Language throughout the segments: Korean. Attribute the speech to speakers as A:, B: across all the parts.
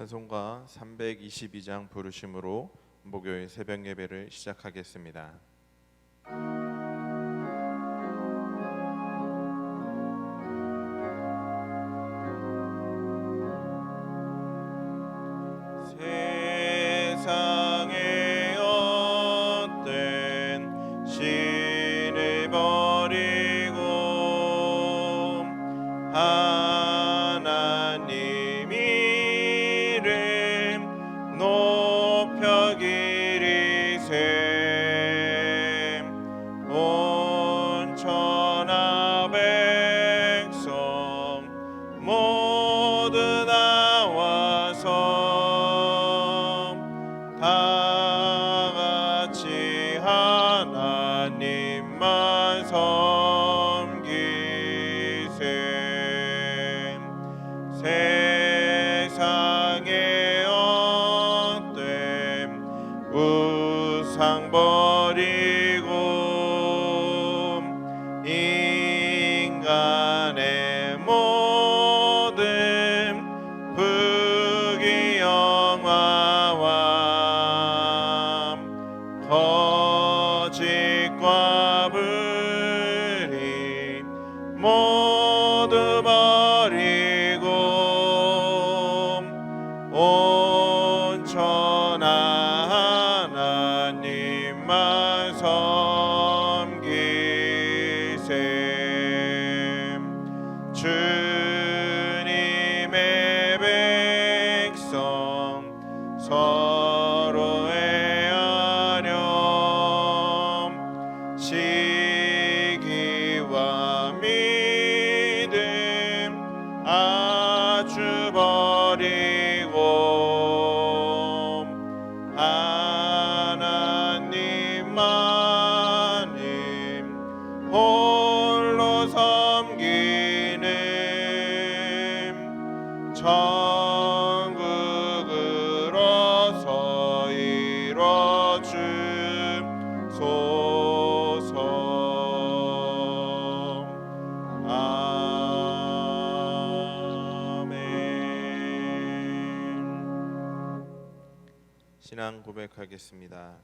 A: 찬송가 322장 부르심으로 목요일 새벽 예배를 시작하겠습니다. 세상의 헛된 신을 버리고 하나님 이름 높여 기리세. 온 천하 백성 모두 나와서 다 같이 하나님만 섬기세. 세상의 헛된 우상 버리고 인간의 모든 부귀영화와 거짓과 불의 모두 버리고 온 천하 하나님만 섬기세. 주님의 백성 서로 애하렴. 시기와 믿음 아주 버리고 하나님만님 홀로 섬기는 천국으로서 이뤄 주소서. 아멘. 신앙 고백하겠습니다.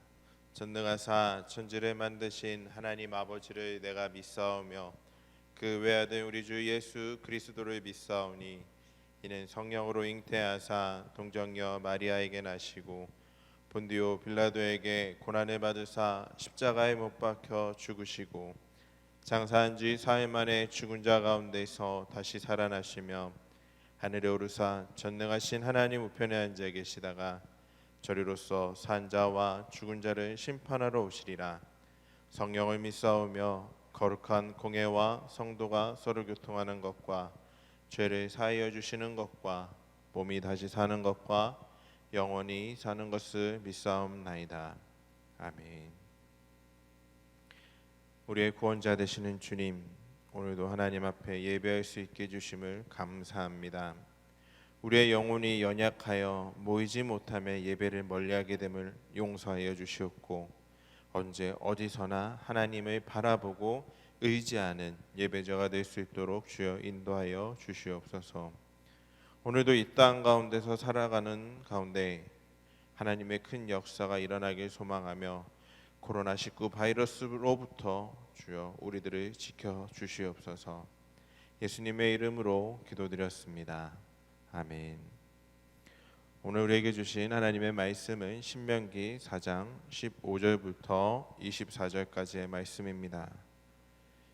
A: 전능하사 천지를 만드신 하나님 아버지를 내가 믿사오며 그 외아들 우리 주 예수 그리스도를 믿사오니 이는 성령으로 잉태하사 동정녀 마리아에게 나시고 본디오 빌라도에게 고난을 받으사 십자가에 못 박혀 죽으시고 장사한 지 사흘 만에 죽은 자 가운데서 다시 살아나시며 하늘에 오르사 전능하신 하나님 우편에 앉아 계시다가 저리로서 산 자와 죽은 자를 심판하러 오시리라. 성령을 믿사오며 거룩한 공회와 성도가 서로 교통하는 것과 죄를 사하여 주시는 것과 몸이 다시 사는 것과 영원히 사는 것을 믿사옵나이다. 아멘. 우리의 구원자 되시는 주님, 오늘도 하나님 앞에 예배할 수 있게 해주심을 감사합니다. 우리의 영혼이 연약하여 모이지 못하며 예배를 멀리하게 됨을 용서하여 주시옵고 언제 어디서나 하나님을 바라보고 의지하는 예배자가 될 수 있도록 주여 인도하여 주시옵소서. 오늘도 이 땅 가운데서 살아가는 가운데 하나님의 큰 역사가 일어나길 소망하며 코로나19 바이러스로부터 주여 우리들을 지켜 주시옵소서. 예수님의 이름으로 기도드렸습니다. 아멘. 오늘 우리에게 주신 하나님의 말씀은 신명기 4장 15절부터 24절까지의 말씀입니다.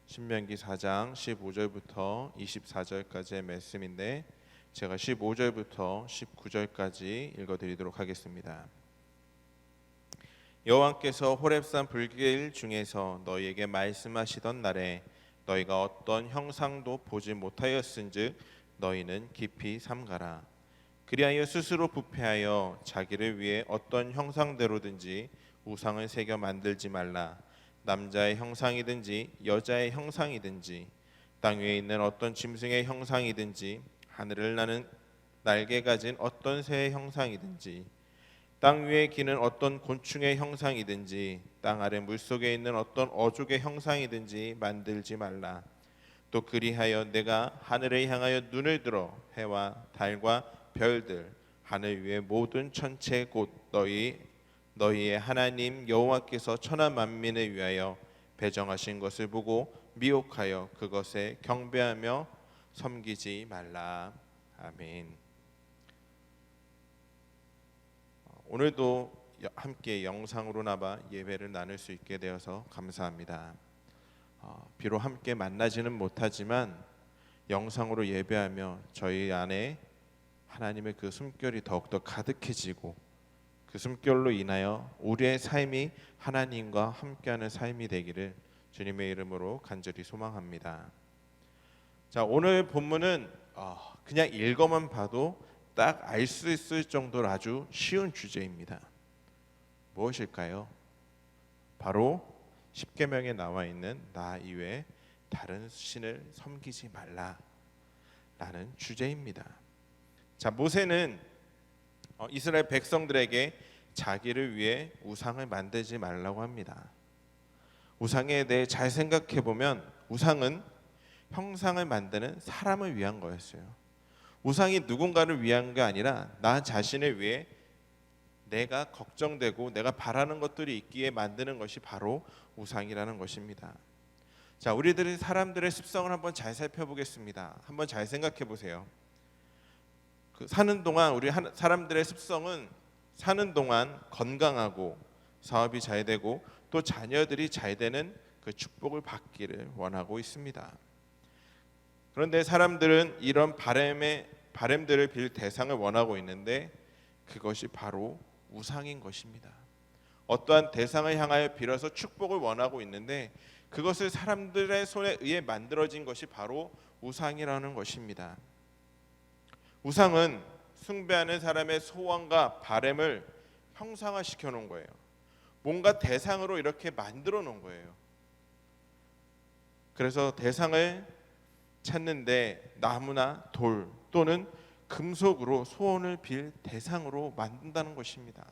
A: 신명기 4장 15절부터 24절까지의 말씀인데 제가 15절부터 19절까지 읽어드리도록 하겠습니다. 여호와께서 호렙산 불길 중에서 너희에게 말씀하시던 날에 너희가 어떤 형상도 보지 못하였은즉 너희는 깊이 삼가라. 그리하여 스스로 부패하여 자기를 위해 어떤 형상대로든지 우상을 새겨 만들지 말라. 남자의 형상이든지 여자의 형상이든지 땅 위에 있는 어떤 짐승의 형상이든지 하늘을 나는 날개 가진 어떤 새의 형상이든지 땅 위에 기는 어떤 곤충의 형상이든지 땅 아래 물속에 있는 어떤 어족의 형상이든지 만들지 말라. 또 그리하여 내가 하늘을 향하여 눈을 들어 해와 달과 별들 하늘 위의 모든 천체 곧 너희의 하나님 여호와께서 천하 만민을 위하여 배정하신 것을 보고 미혹하여 그것에 경배하며 섬기지 말라. 아멘. 오늘도 함께 영상으로나마 예배를 나눌 수 있게 되어서 감사합니다. 비록 함께 만나지는 못하지만 영상으로 예배하며 저희 안에 하나님의 그 숨결이 더욱더 가득해지고 그 숨결로 인하여 우리의 삶이 하나님과 함께하는 삶이 되기를 주님의 이름으로 간절히 소망합니다. 자, 오늘 본문은 그냥 읽어만 봐도 딱 알 수 있을 정도로 아주 쉬운 주제입니다. 무엇일까요? 바로 십계명에 나와 있는 나 이외에 다른 신을 섬기지 말라라는 주제입니다. 자, 모세는 이스라엘 백성들에게 자기를 위해 우상을 만들지 말라고 합니다. 우상에 대해 잘 생각해 보면 우상은 형상을 만드는 사람을 위한 거였어요. 우상이 누군가를 위한 게 아니라 나 자신을 위해 내가 걱정되고 내가 바라는 것들이 있기에 만드는 것이 바로 우상이라는 것입니다. 자, 우리들이 사람들의 습성을 한번 잘 살펴보겠습니다. 한번 잘 생각해 보세요. 사는 동안 우리 사람들의 습성은 사는 동안 건강하고 사업이 잘 되고 또 자녀들이 잘 되는 그 축복을 받기를 원하고 있습니다. 그런데 사람들은 이런 바램들을 빌 대상을 원하고 있는데 그것이 바로 우상인 것입니다. 어떠한 대상을 향하여 빌어서 축복을 원하고 있는데 그것을 사람들의 손에 의해 만들어진 것이 바로 우상이라는 것입니다. 우상은 숭배하는 사람의 소원과 바램을 형상화시켜 놓은 거예요. 뭔가 대상으로 이렇게 만들어 놓은 거예요. 그래서 대상을 찾는데 나무나 돌 또는 금속으로 소원을 빌 대상으로 만든다는 것입니다.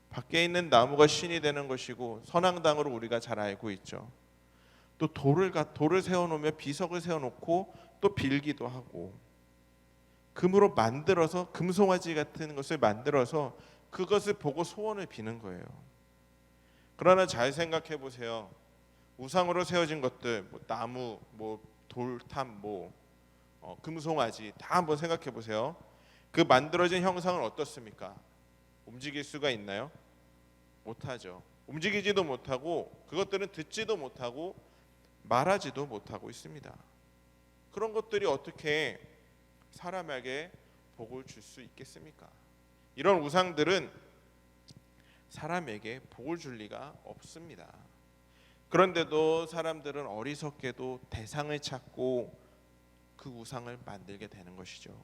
A: 밖에 있는 나무가 신이 되는 것이고 선앙당으로 우리가 잘 알고 있죠. 또 돌을 세워놓으며 비석을 세워놓고 또 빌기도 하고 금으로 만들어서 금송아지 같은 것을 만들어서 그것을 보고 소원을 비는 거예요. 그러나 잘 생각해 보세요. 우상으로 세워진 것들, 나무, 돌탑, 금송아지 다 한번 생각해 보세요. 그 만들어진 형상은 어떻습니까? 움직일 수가 있나요? 못하죠. 움직이지도 못하고 그것들은 듣지도 못하고 말하지도 못하고 있습니다. 그런 것들이 어떻게 사람에게 복을 줄 수 있겠습니까? 이런 우상들은 사람에게 복을 줄 리가 없습니다. 그런데도 사람들은 어리석게도 대상을 찾고 그 우상을 만들게 되는 것이죠.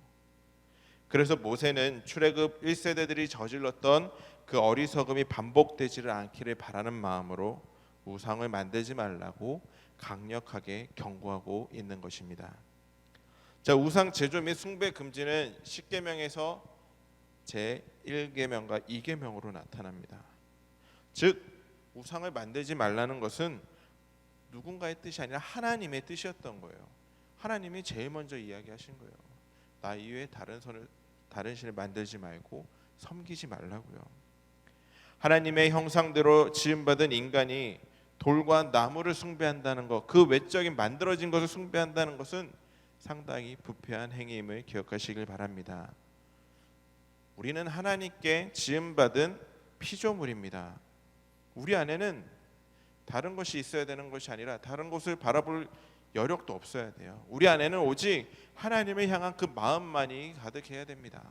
A: 그래서 모세는 출애굽 1세대들이 저질렀던 그 어리석음이 반복되지를 않기를 바라는 마음으로 우상을 만들지 말라고 강력하게 경고하고 있는 것입니다. 자, 우상 제조 및 숭배 금지는 십계명에서 제1계명과 2계명으로 나타납니다. 즉 우상을 만들지 말라는 것은 누군가의 뜻이 아니라 하나님의 뜻이었던 거예요. 하나님이 제일 먼저 이야기하신 거예요. 나 이외에 다른 신을 만들지 말고 섬기지 말라고요. 하나님의 형상대로 지음받은 인간이 돌과 나무를 숭배한다는 것, 그 외적인 만들어진 것을 숭배한다는 것은 상당히 부패한 행위임을 기억하시길 바랍니다. 우리는 하나님께 지음받은 피조물입니다. 우리 안에는 다른 것이 있어야 되는 것이 아니라 다른 것을 바라볼 여력도 없어야 돼요. 우리 안에는 오직 하나님을 향한 그 마음만이 가득해야 됩니다.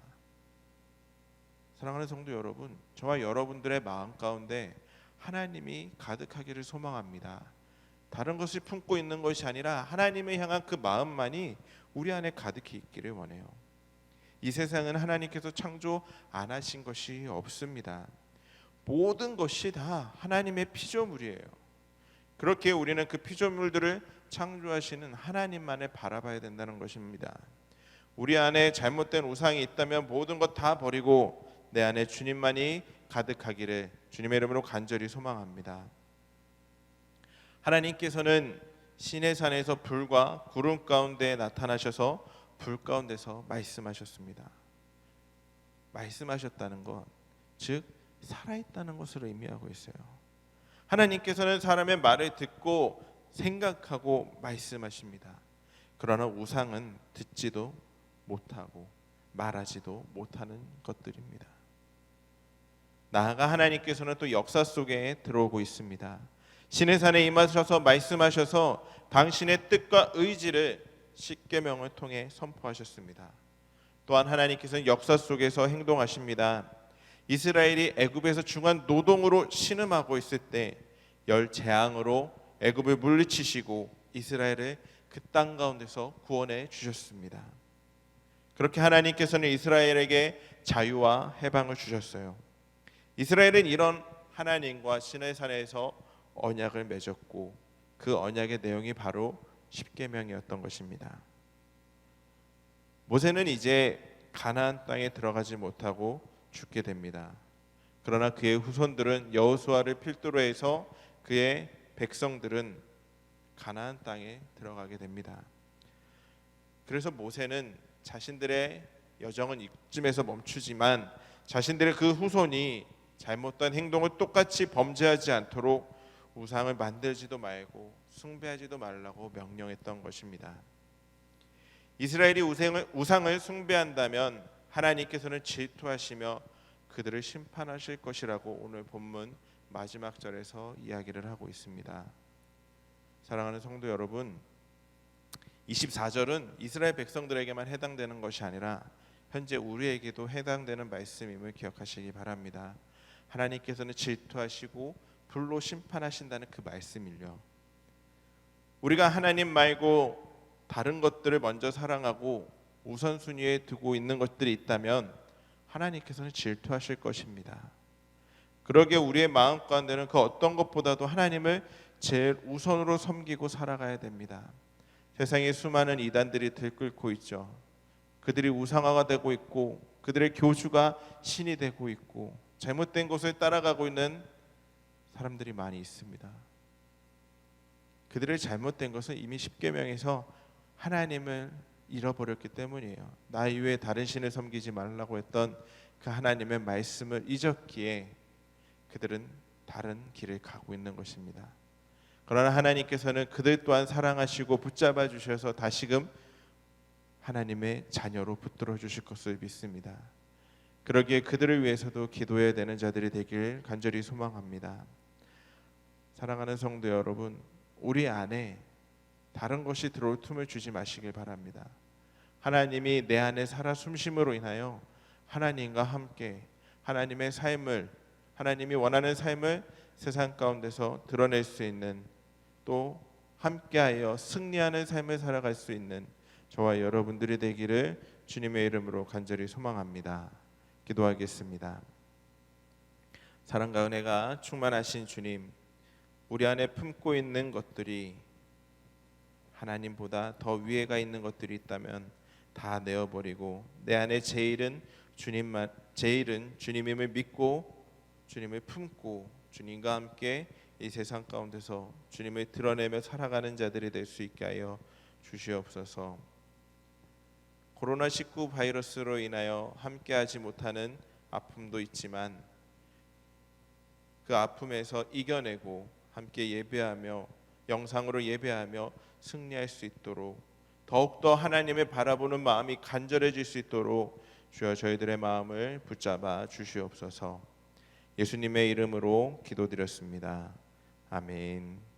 A: 사랑하는 성도 여러분, 저와 여러분들의 마음 가운데 하나님이 가득하기를 소망합니다. 다른 것을 품고 있는 것이 아니라 하나님을 향한 그 마음만이 우리 안에 가득히 있기를 원해요. 이 세상은 하나님께서 창조 안 하신 것이 없습니다. 모든 것이 다 하나님의 피조물이에요. 그렇게 우리는 그 피조물들을 창조하시는 하나님만을 바라봐야 된다는 것입니다. 우리 안에 잘못된 우상이 있다면 모든 것 다 버리고 내 안에 주님만이 가득하기를 주님의 이름으로 간절히 소망합니다. 하나님께서는 시내산에서 불과 구름 가운데 나타나셔서 불 가운데서 말씀하셨습니다. 말씀하셨다는 것, 즉 살아있다는 것을 의미하고 있어요. 하나님께서는 사람의 말을 듣고 생각하고 말씀하십니다. 그러나 우상은 듣지도 못하고 말하지도 못하는 것들입니다. 나아가 하나님께서는 또 역사 속에 들어오고 있습니다. 시내산에 임하셔서 말씀하셔서 당신의 뜻과 의지를 십계명을 통해 선포하셨습니다. 또한 하나님께서는 역사 속에서 행동하십니다. 이스라엘이 애굽에서 중한 노동으로 신음하고 있을 때 열 재앙으로 애굽을 물리치시고 이스라엘을 그 땅 가운데서 구원해 주셨습니다. 그렇게 하나님께서는 이스라엘에게 자유와 해방을 주셨어요. 이스라엘은 이런 하나님과 시내산에서 언약을 맺었고 그 언약의 내용이 바로 십계명이었던 것입니다. 모세는 이제 가나안 땅에 들어가지 못하고 죽게 됩니다. 그러나 그의 후손들은 여호수아를 필두로 해서 그의 백성들은 가나안 땅에 들어가게 됩니다. 그래서 모세는 자신들의 여정은 이쯤에서 멈추지만 자신들의 그 후손이 잘못된 행동을 똑같이 범죄하지 않도록 우상을 만들지도 말고 숭배하지도 말라고 명령했던 것입니다. 이스라엘이 우상을 숭배한다면 하나님께서는 질투하시며 그들을 심판하실 것이라고 오늘 본문 마지막 절에서 이야기를 하고 있습니다. 사랑하는 성도 여러분, 24절은 이스라엘 백성들에게만 해당되는 것이 아니라 현재 우리에게도 해당되는 말씀임을 기억하시기 바랍니다. 하나님께서는 질투하시고 불로 심판하신다는 그 말씀을요. 우리가 하나님 말고 다른 것들을 먼저 사랑하고 우선순위에 두고 있는 것들이 있다면 하나님께서는 질투하실 것입니다. 그러기에 우리의 마음 가운데는 그 어떤 것보다도 하나님을 제일 우선으로 섬기고 살아가야 됩니다. 세상에 수많은 이단들이 들끓고 있죠. 그들이 우상화가 되고 있고 그들의 교주가 신이 되고 있고 잘못된 것을 따라가고 있는 사람들이 많이 있습니다. 그들의 잘못된 것은 이미 십계명에서 하나님을 잃어버렸기 때문이에요. 나 이외에 다른 신을 섬기지 말라고 했던 그 하나님의 말씀을 잊었기에 그들은 다른 길을 가고 있는 것입니다. 그러나 하나님께서는 그들 또한 사랑하시고 붙잡아 주셔서 다시금 하나님의 자녀로 붙들어 주실 것을 믿습니다. 그러기에 그들을 위해서도 기도해야 되는 자들이 되길 간절히 소망합니다. 사랑하는 성도 여러분, 우리 안에 다른 것이 들어올 틈을 주지 마시길 바랍니다. 하나님이 내 안에 살아 숨심으로 인하여 하나님과 함께 하나님의 삶을, 하나님이 원하는 삶을 세상 가운데서 드러낼 수 있는, 또 함께하여 승리하는 삶을 살아갈 수 있는 저와 여러분들이 되기를 주님의 이름으로 간절히 소망합니다. 기도하겠습니다. 사랑과 은혜가 충만하신 주님, 우리 안에 품고 있는 것들이 하나님보다 더 위에가 있는 것들이 있다면 다 내어버리고 내 안에 제일은 주님임을 믿고 주님을 품고 주님과 함께 이 세상 가운데서 주님을 드러내며 살아가는 자들이 될 수 있게 하여 주시옵소서. 코로나19 바이러스로 인하여 함께하지 못하는 아픔도 있지만 그 아픔에서 이겨내고 함께 예배하며 영상으로 예배하며 승리할 수 있도록 더욱더 하나님을 바라보는 마음이 간절해질 수 있도록 주여 저희들의 마음을 붙잡아 주시옵소서. 예수님의 이름으로 기도드렸습니다. 아멘.